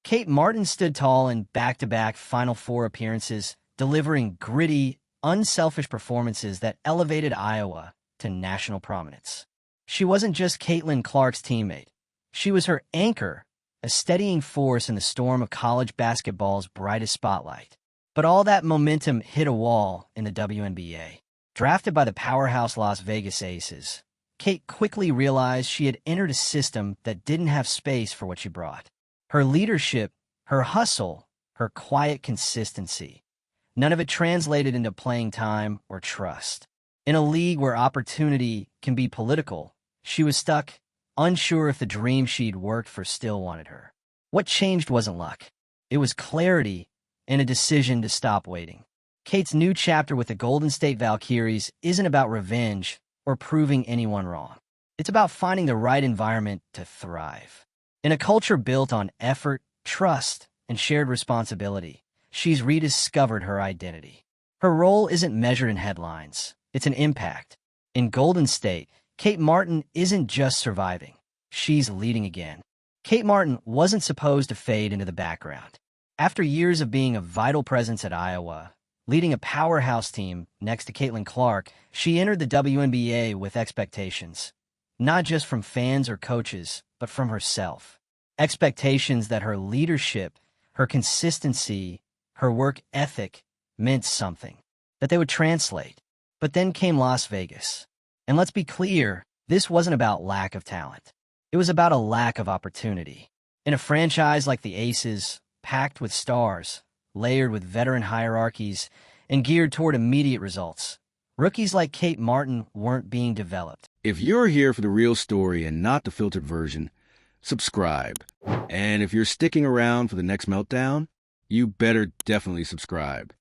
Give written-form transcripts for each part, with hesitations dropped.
Kate Martin stood tall in back-to-back Final Four appearances, delivering gritty, unselfish performances that elevated Iowa to national prominence. She wasn't just Caitlin Clark's teammate. She was her anchor, a steadying force in the storm of college basketball's brightest spotlight. But all that momentum hit a wall in the WNBA. Drafted by the powerhouse Las Vegas Aces, Kate quickly realized she had entered a system that didn't have space for what she brought. Her leadership, her hustle, her quiet consistency. None of it translated into playing time or trust. In a league where opportunity can be political, she was stuck, unsure if the dream she'd worked for still wanted her. What changed wasn't luck. It was clarity and a decision to stop waiting. Kate's new chapter with the Golden State Valkyries isn't about revenge or proving anyone wrong. It's about finding the right environment to thrive. In a culture built on effort, trust, and shared responsibility, she's rediscovered her identity. Her role isn't measured in headlines. It's an impact. In Golden State, Kate Martin isn't just surviving. She's leading again. Kate Martin wasn't supposed to fade into the background. After years of being a vital presence at Iowa, leading a powerhouse team next to Caitlin Clark, she entered the WNBA with expectations. Not just from fans or coaches, but from herself. Expectations that her leadership, her consistency, her work ethic meant something, that they would translate. But then came Las Vegas. And let's be clear, this wasn't about lack of talent. It was about a lack of opportunity. In a franchise like the Aces, packed with stars, layered with veteran hierarchies, and geared toward immediate results, rookies like Kate Martin weren't being developed. If you're here for the real story and not the filtered version, subscribe. And if you're sticking around for the next meltdown, you better definitely subscribe.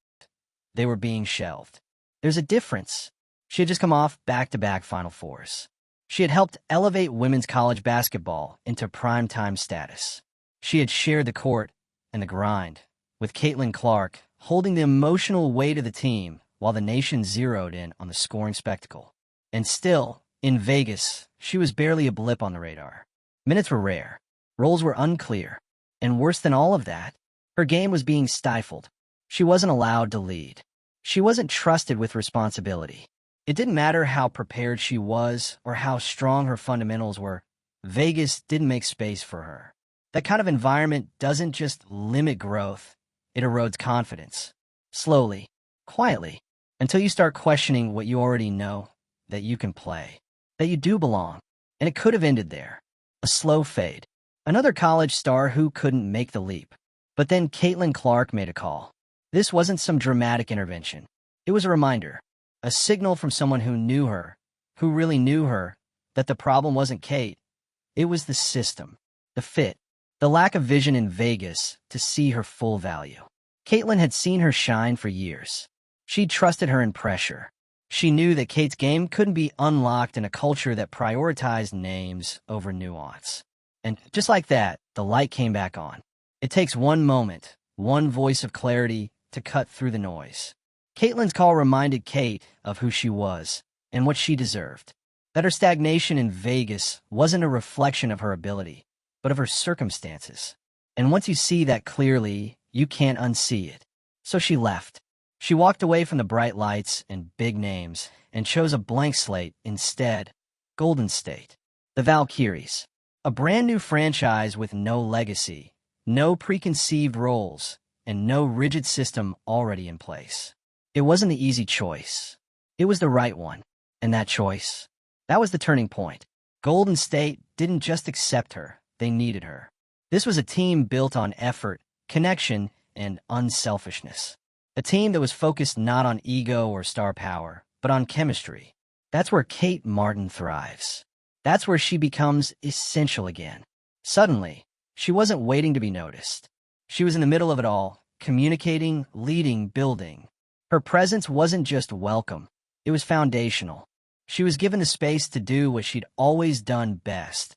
They were being shelved. There's a difference. She had just come off back-to-back Final Fours. She had helped elevate women's college basketball into primetime status. She had shared the court and the grind, with Caitlin Clark holding the emotional weight of the team while the nation zeroed in on the scoring spectacle. And still, in Vegas, she was barely a blip on the radar. Minutes were rare. Roles were unclear. And worse than all of that, her game was being stifled. She wasn't allowed to lead. She wasn't trusted with responsibility. It didn't matter how prepared she was or how strong her fundamentals were. Vegas didn't make space for her. That kind of environment doesn't just limit growth, it erodes confidence. Slowly, quietly, until you start questioning what you already know, that you can play, that you do belong. And it could have ended there. A slow fade. Another college star who couldn't make the leap. But then Caitlin Clark made a call. This wasn't some dramatic intervention. It was a reminder, a signal from someone who knew her, who really knew her, that the problem wasn't Kate. It was the system, the fit, the lack of vision in Vegas to see her full value. Caitlin had seen her shine for years. She'd trusted her in pressure. She knew that Kate's game couldn't be unlocked in a culture that prioritized names over nuance. And just like that, the light came back on. It takes one moment, one voice of clarity to cut through the noise. Caitlin's call reminded Kate of who she was and what she deserved. That her stagnation in Vegas wasn't a reflection of her ability, but of her circumstances. And once you see that clearly, you can't unsee it. So she left. She walked away from the bright lights and big names and chose a blank slate instead. Golden State. The Valkyries. A brand new franchise with no legacy, no preconceived roles, and no rigid system already in place. It wasn't the easy choice. It was the right one. And that choice, that was the turning point. Golden State didn't just accept her, they needed her. This was a team built on effort, connection, and unselfishness. A team that was focused not on ego or star power, but on chemistry. That's where Kate Martin thrives. That's where she becomes essential again. Suddenly, she wasn't waiting to be noticed. She was in the middle of it all, communicating, leading, building. Her presence wasn't just welcome, it was foundational. She was given the space to do what she'd always done best,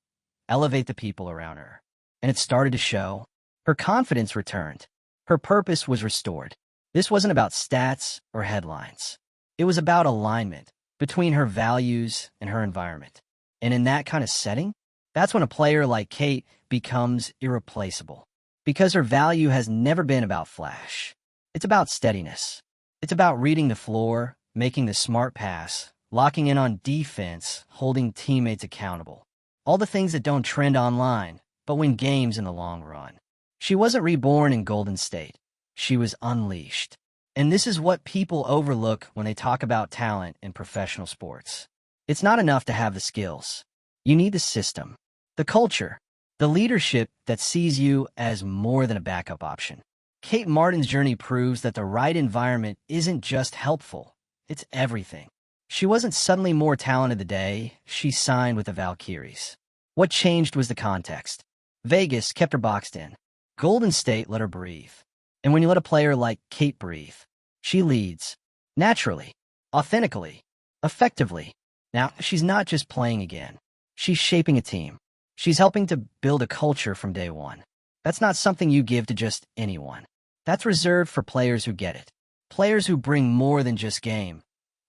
elevate the people around her. And it started to show. Her confidence returned. Her purpose was restored. This wasn't about stats or headlines. It was about alignment between her values and her environment. And in that kind of setting, that's when a player like Kate becomes irreplaceable. Because her value has never been about flash. It's about steadiness. It's about reading the floor, making the smart pass, locking in on defense, holding teammates accountable. All the things that don't trend online, but win games in the long run. She wasn't reborn in Golden State. She was unleashed. And this is what people overlook when they talk about talent in professional sports. It's not enough to have the skills. You need the system, the culture, the leadership that sees you as more than a backup option. Kate Martin's journey proves that the right environment isn't just helpful, it's everything. She wasn't suddenly more talented the day she signed with the Valkyries. What changed was the context. Vegas kept her boxed in. Golden State let her breathe. And when you let a player like Kate breathe, she leads. Naturally, authentically, effectively. Now, she's not just playing again. She's shaping a team. She's helping to build a culture from day one. That's not something you give to just anyone. That's reserved for players who get it. Players who bring more than just game.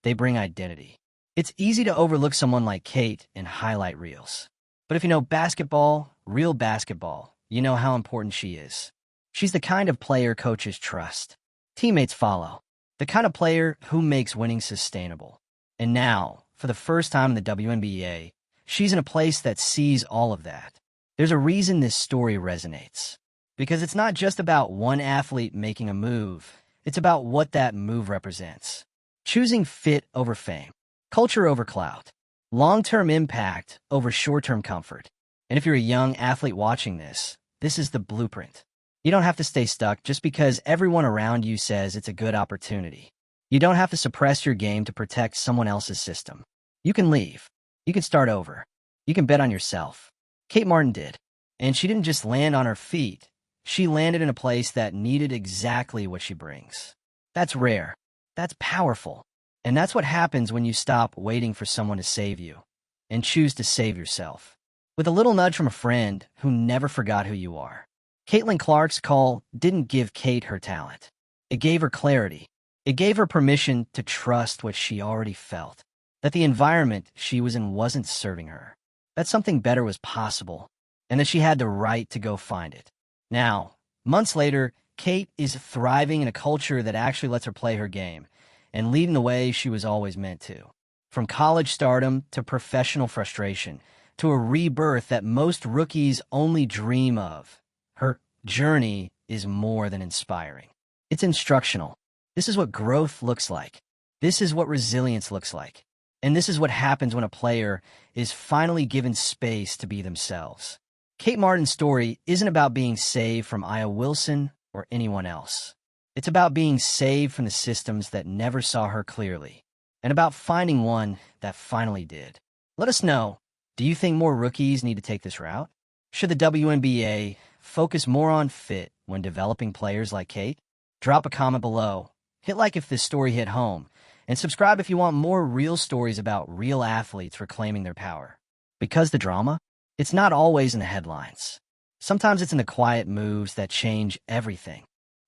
They bring identity. It's easy to overlook someone like Kate in highlight reels. But if you know basketball, real basketball, you know how important she is. She's the kind of player coaches trust. Teammates follow. The kind of player who makes winning sustainable. And now, for the first time in the WNBA, she's in a place that sees all of that. There's a reason this story resonates. Because it's not just about one athlete making a move. It's about what that move represents. Choosing fit over fame. Culture over clout. Long-term impact over short-term comfort. And if you're a young athlete watching this, this is the blueprint. You don't have to stay stuck just because everyone around you says it's a good opportunity. You don't have to suppress your game to protect someone else's system. You can leave. You can start over. You can bet on yourself. Kate Martin did. And she didn't just land on her feet. She landed in a place that needed exactly what she brings. That's rare. That's powerful. And that's what happens when you stop waiting for someone to save you and choose to save yourself. With a little nudge from a friend who never forgot who you are. Caitlin Clark's call didn't give Kate her talent. It gave her clarity. It gave her permission to trust what she already felt, that the environment she was in wasn't serving her, that something better was possible, and that she had the right to go find it. Now, months later, Kate is thriving in a culture that actually lets her play her game and leading the way she was always meant to. From college stardom to professional frustration to a rebirth that most rookies only dream of. Her journey is more than inspiring. It's instructional. This is what growth looks like. This is what resilience looks like. And this is what happens when a player is finally given space to be themselves. Kate Martin's story isn't about being saved from Aya Wilson or anyone else. It's about being saved from the systems that never saw her clearly, and about finding one that finally did. Let us know, do you think more rookies need to take this route? Should the WNBA focus more on fit when developing players like Kate? Drop a comment below, hit like if this story hit home, and subscribe if you want more real stories about real athletes reclaiming their power. Because the drama? It's not always in the headlines. Sometimes it's in the quiet moves that change everything.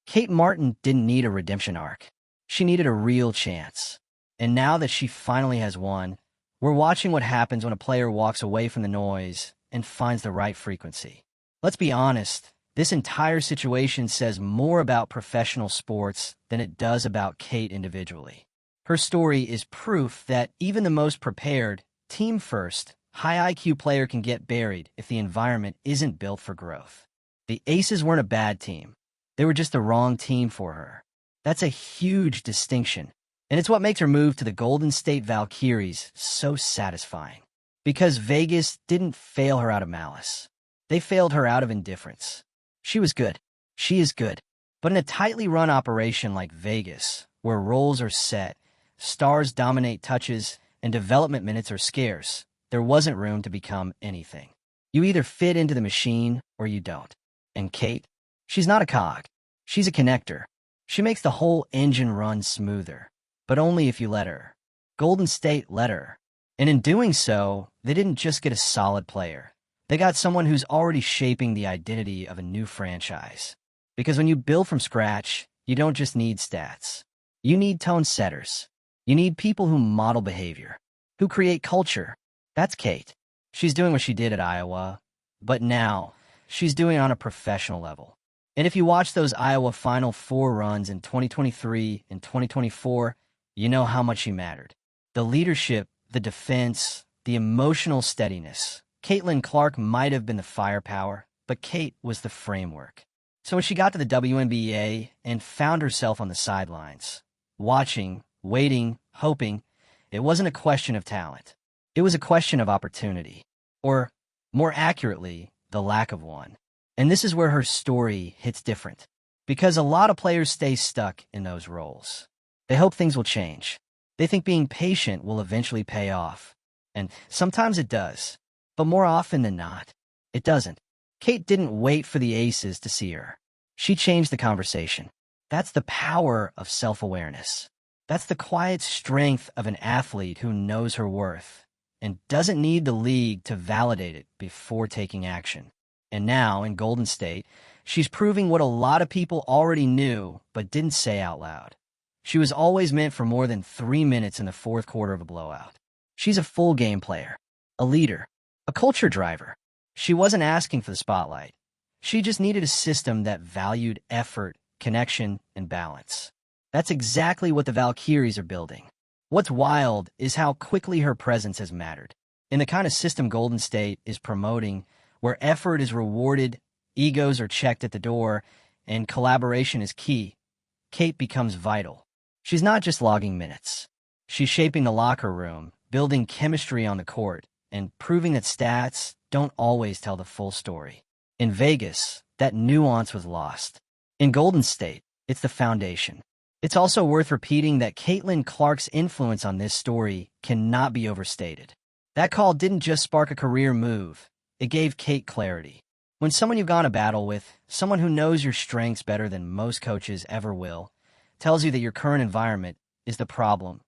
Kate Martin didn't need a redemption arc. She needed a real chance. And now that she finally has one, we're watching what happens when a player walks away from the noise and finds the right frequency. Let's be honest, this entire situation says more about professional sports than it does about Kate individually. Her story is proof that even the most prepared, team-first, high IQ player can get buried if the environment isn't built for growth. The Aces weren't a bad team. They were just the wrong team for her. That's a huge distinction, and it's what makes her move to the Golden State Valkyries so satisfying. Because Vegas didn't fail her out of malice. They failed her out of indifference. She was good. She is good. But in a tightly run operation like Vegas, where roles are set, stars dominate touches, and development minutes are scarce, there wasn't room to become anything. You either fit into the machine or you don't. And Kate? She's not a cog. She's a connector. She makes the whole engine run smoother. But only if you let her. Golden State let her. And in doing so, they didn't just get a solid player. They got someone who's already shaping the identity of a new franchise. Because when you build from scratch, you don't just need stats. You need tone setters. You need people who model behavior, who create culture. That's Kate. She's doing what she did at Iowa, but now she's doing it on a professional level. And if you watch those Iowa Final Four runs in 2023 and 2024, you know how much she mattered. The leadership, the defense, the emotional steadiness. Caitlin Clark might have been the firepower, but Kate was the framework. So when she got to the WNBA and found herself on the sidelines, watching, waiting, hoping, it wasn't a question of talent. It was a question of opportunity. Or, more accurately, the lack of one. And this is where her story hits different. Because a lot of players stay stuck in those roles. They hope things will change. They think being patient will eventually pay off. And sometimes it does. But more often than not, it doesn't. Kate didn't wait for the aces to see her. She changed the conversation. That's the power of self-awareness. That's the quiet strength of an athlete who knows her worth and doesn't need the league to validate it before taking action. And now, in Golden State, she's proving what a lot of people already knew but didn't say out loud. She was always meant for more than 3 minutes in the fourth quarter of a blowout. She's a full game player, a leader, a culture driver. She wasn't asking for the spotlight. She just needed a system that valued effort, connection, and balance. That's exactly what the Valkyries are building. What's wild is how quickly her presence has mattered. In the kind of system Golden State is promoting, where effort is rewarded, egos are checked at the door, and collaboration is key, Kate becomes vital. She's not just logging minutes. She's shaping the locker room, building chemistry on the court, and proving that stats don't always tell the full story. In Vegas, that nuance was lost. In Golden State, it's the foundation. It's also worth repeating that Caitlin Clark's influence on this story cannot be overstated. That call didn't just spark a career move. It gave Kate clarity. When someone you've gone to battle with, someone who knows your strengths better than most coaches ever will, tells you that your current environment is the problem,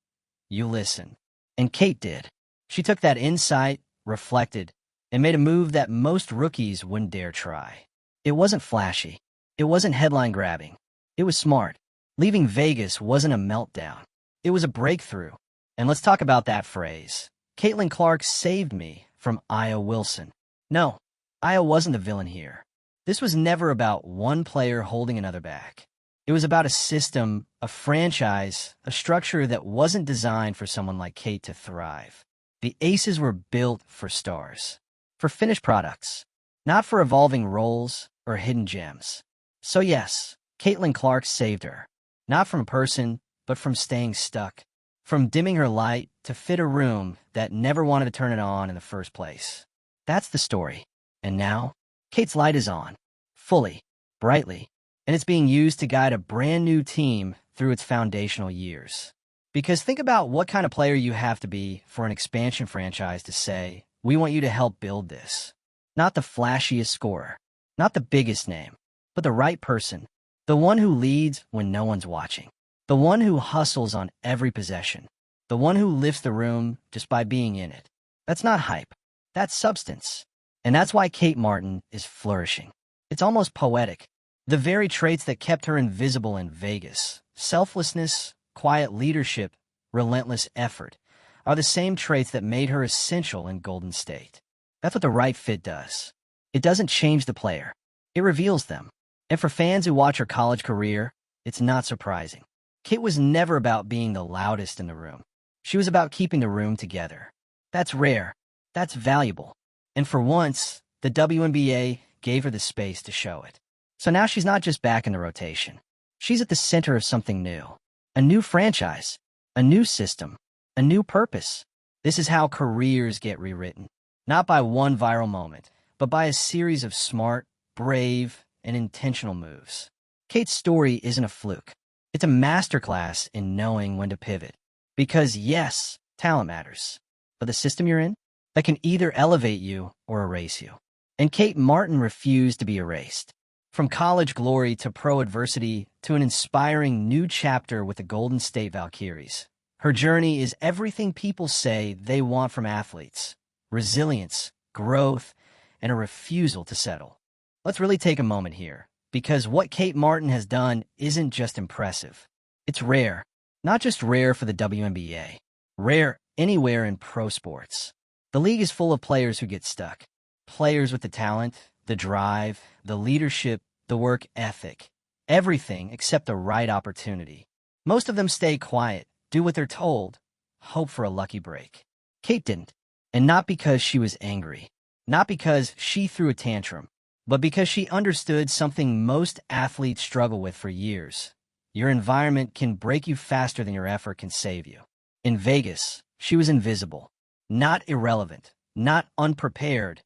you listen. And Kate did. She took that insight, reflected, and made a move that most rookies wouldn't dare try. It wasn't flashy. It wasn't headline-grabbing. It was smart. Leaving Vegas wasn't a meltdown. It was a breakthrough. And let's talk about that phrase. Caitlin Clark saved me from Aya Wilson. No, Aya wasn't the villain here. This was never about one player holding another back. It was about a system, a franchise, a structure that wasn't designed for someone like Kate to thrive. The Aces were built for stars, for finished products, not for evolving roles or hidden gems. So yes, Caitlin Clark saved her, not from a person, but from staying stuck, from dimming her light to fit a room that never wanted to turn it on in the first place. That's the story. And now, Kate's light is on, fully, brightly, and it's being used to guide a brand new team through its foundational years. Because think about what kind of player you have to be for an expansion franchise to say, we want you to help build this. Not the flashiest scorer, not the biggest name, but the right person. The one who leads when no one's watching. The one who hustles on every possession. The one who lifts the room just by being in it. That's not hype. That's substance. And that's why Kate Martin is flourishing. It's almost poetic. The very traits that kept her invisible in Vegas, selflessness, quiet leadership, relentless effort, are the same traits that made her essential in Golden State. That's what the right fit does. It doesn't change the player. It reveals them. And for fans who watch her college career, it's not surprising. Kate was never about being the loudest in the room. She was about keeping the room together. That's rare. That's valuable. And for once, the WNBA gave her the space to show it. So now she's not just back in the rotation. She's at the center of something new. A new franchise. A new system. A new purpose. This is how careers get rewritten. Not by one viral moment, but by a series of smart, brave, and intentional moves. Kate's story isn't a fluke. It's a masterclass in knowing when to pivot. Because yes, talent matters. But the system you're in, that can either elevate you or erase you. And Kate Martin refused to be erased. From college glory to pro adversity to an inspiring new chapter with the Golden State Valkyries. Her journey is everything people say they want from athletes. Resilience, growth, and a refusal to settle. Let's really take a moment here, because what Kate Martin has done isn't just impressive. It's rare. Not just rare for the WNBA. Rare anywhere in pro sports. The league is full of players who get stuck. Players with the talent, the drive, the leadership, the work ethic, everything except the right opportunity. Most of them stay quiet, do what they're told, hope for a lucky break. Kate didn't, and not because she was angry, not because she threw a tantrum, but because she understood something most athletes struggle with for years. Your environment can break you faster than your effort can save you. In Vegas, she was invisible, not irrelevant, not unprepared,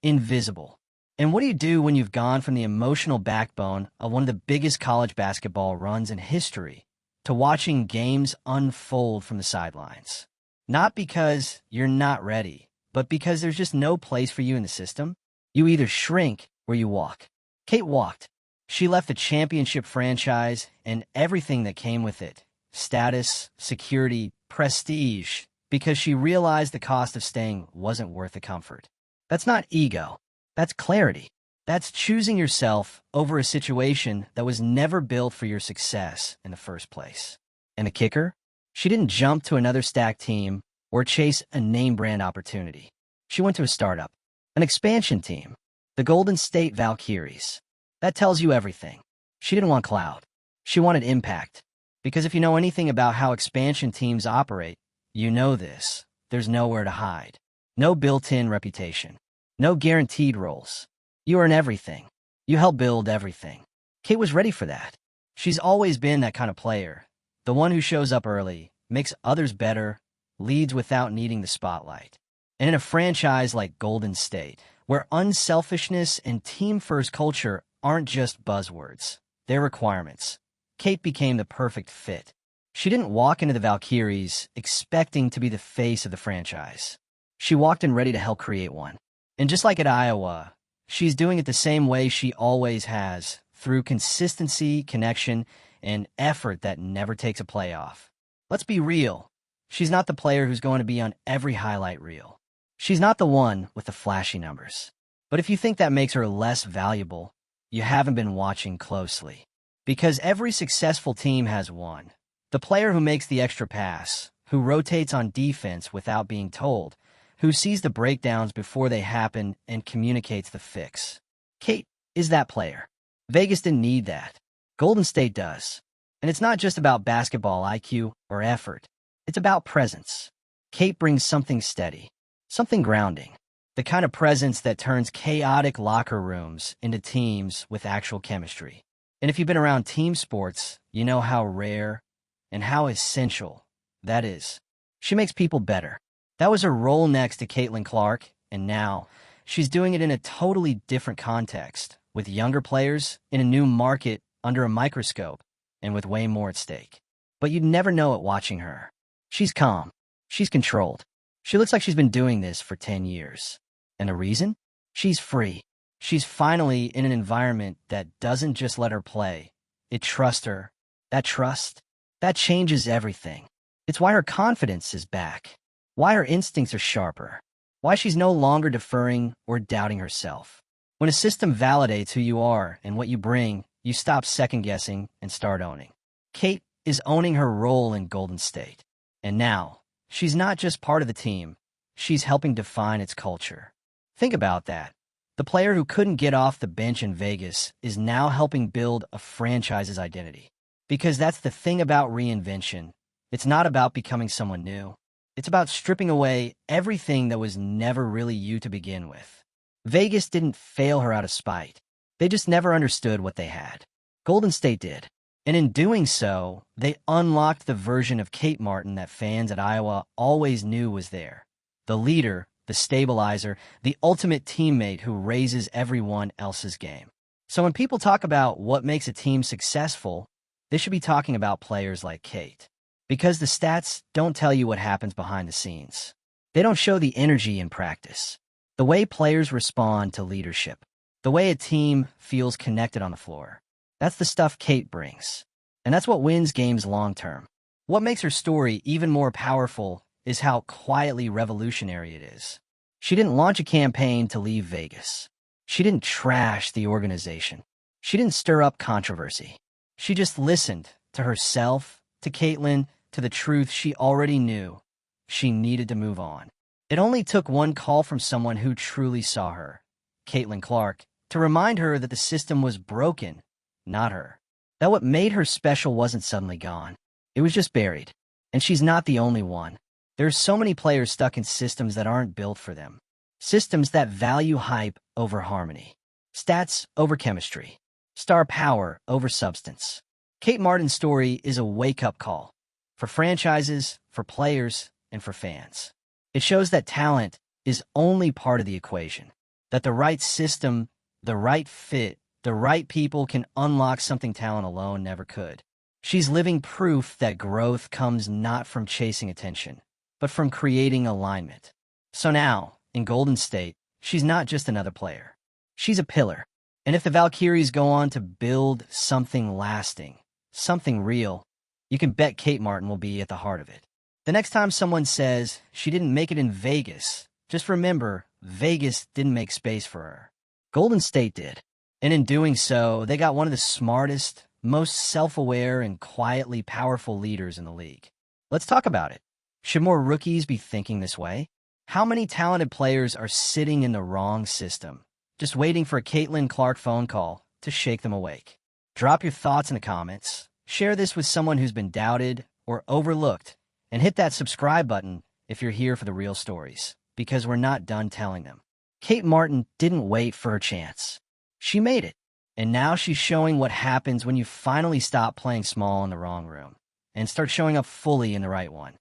invisible. And what do you do when you've gone from the emotional backbone of one of the biggest college basketball runs in history to watching games unfold from the sidelines? Not because you're not ready, but because there's just no place for you in the system. You either shrink or you walk. Kate walked. She left the championship franchise and everything that came with it, status, security, prestige, because she realized the cost of staying wasn't worth the comfort. That's not ego. That's clarity. That's choosing yourself over a situation that was never built for your success in the first place. And the kicker? She didn't jump to another stacked team or chase a name-brand opportunity. She went to a startup, an expansion team, the Golden State Valkyries. That tells you everything. She didn't want clout. She wanted impact. Because if you know anything about how expansion teams operate, you know this. There's nowhere to hide. No built-in reputation. No guaranteed roles. You earn everything. You help build everything. Kate was ready for that. She's always been that kind of player. The one who shows up early, makes others better, leads without needing the spotlight. And in a franchise like Golden State, where unselfishness and team-first culture aren't just buzzwords, they're requirements, Kate became the perfect fit. She didn't walk into the Valkyries expecting to be the face of the franchise. She walked in ready to help create one. And just like at Iowa, she's doing it the same way she always has, through consistency, connection, and effort that never takes a playoff. Let's be real. She's not the player who's going to be on every highlight reel. She's not the one with the flashy numbers. But if you think that makes her less valuable, you haven't been watching closely. Because every successful team has one. The player who makes the extra pass, who rotates on defense without being told, who sees the breakdowns before they happen and communicates the fix. Kate is that player. Vegas didn't need that. Golden State does. And it's not just about basketball IQ or effort. It's about presence. Kate brings something steady, something grounding, the kind of presence that turns chaotic locker rooms into teams with actual chemistry. And if you've been around team sports, you know how rare and how essential that is. She makes people better. That was her role next to Caitlin Clark, and now she's doing it in a totally different context, with younger players in a new market under a microscope, and with way more at stake. But you'd never know it watching her. She's calm. She's controlled. She looks like she's been doing this for 10 years. And the reason? She's free. She's finally in an environment that doesn't just let her play. It trusts her. That trust, that changes everything. It's why her confidence is back. Why her instincts are sharper. Why she's no longer deferring or doubting herself. When a system validates who you are and what you bring, you stop second-guessing and start owning. Kate is owning her role in Golden State. And now, she's not just part of the team. She's helping define its culture. Think about that. The player who couldn't get off the bench in Vegas is now helping build a franchise's identity. Because that's the thing about reinvention. It's not about becoming someone new. It's about stripping away everything that was never really you to begin with. Vegas didn't fail her out of spite. They just never understood what they had. Golden State did. And in doing so, they unlocked the version of Kate Martin that fans at Iowa always knew was there. The leader, the stabilizer, the ultimate teammate who raises everyone else's game. So when people talk about what makes a team successful, they should be talking about players like Kate. Because the stats don't tell you what happens behind the scenes. They don't show the energy in practice, the way players respond to leadership, the way a team feels connected on the floor. That's the stuff Kate brings. And that's what wins games long-term. What makes her story even more powerful is how quietly revolutionary it is. She didn't launch a campaign to leave Vegas. She didn't trash the organization. She didn't stir up controversy. She just listened to herself, to Caitlin, to the truth she already knew. She needed to move on. It only took one call from someone who truly saw her, Caitlin Clark, to remind her that the system was broken, not her. That what made her special wasn't suddenly gone. It was just buried. And she's not the only one. There are so many players stuck in systems that aren't built for them. Systems that value hype over harmony. Stats over chemistry. Star power over substance. Kate Martin's story is a wake-up call. For franchises, for players, and for fans. It shows that talent is only part of the equation. That the right system, the right fit, the right people can unlock something talent alone never could. She's living proof that growth comes not from chasing attention, but from creating alignment. So now, in Golden State, she's not just another player. She's a pillar. And if the Valkyries go on to build something lasting, something real, you can bet Kate Martin will be at the heart of it. The next time someone says she didn't make it in Vegas, just remember, Vegas didn't make space for her. Golden State did. And in doing so, they got one of the smartest, most self-aware, and quietly powerful leaders in the league. Let's talk about it. Should more rookies be thinking this way? How many talented players are sitting in the wrong system, just waiting for a Caitlin Clark phone call to shake them awake? Drop your thoughts in the comments. Share this with someone who's been doubted or overlooked, and hit that subscribe button if you're here for the real stories, because we're not done telling them. Kate Martin didn't wait for her chance. She made it, and now she's showing what happens when you finally stop playing small in the wrong room and start showing up fully in the right one.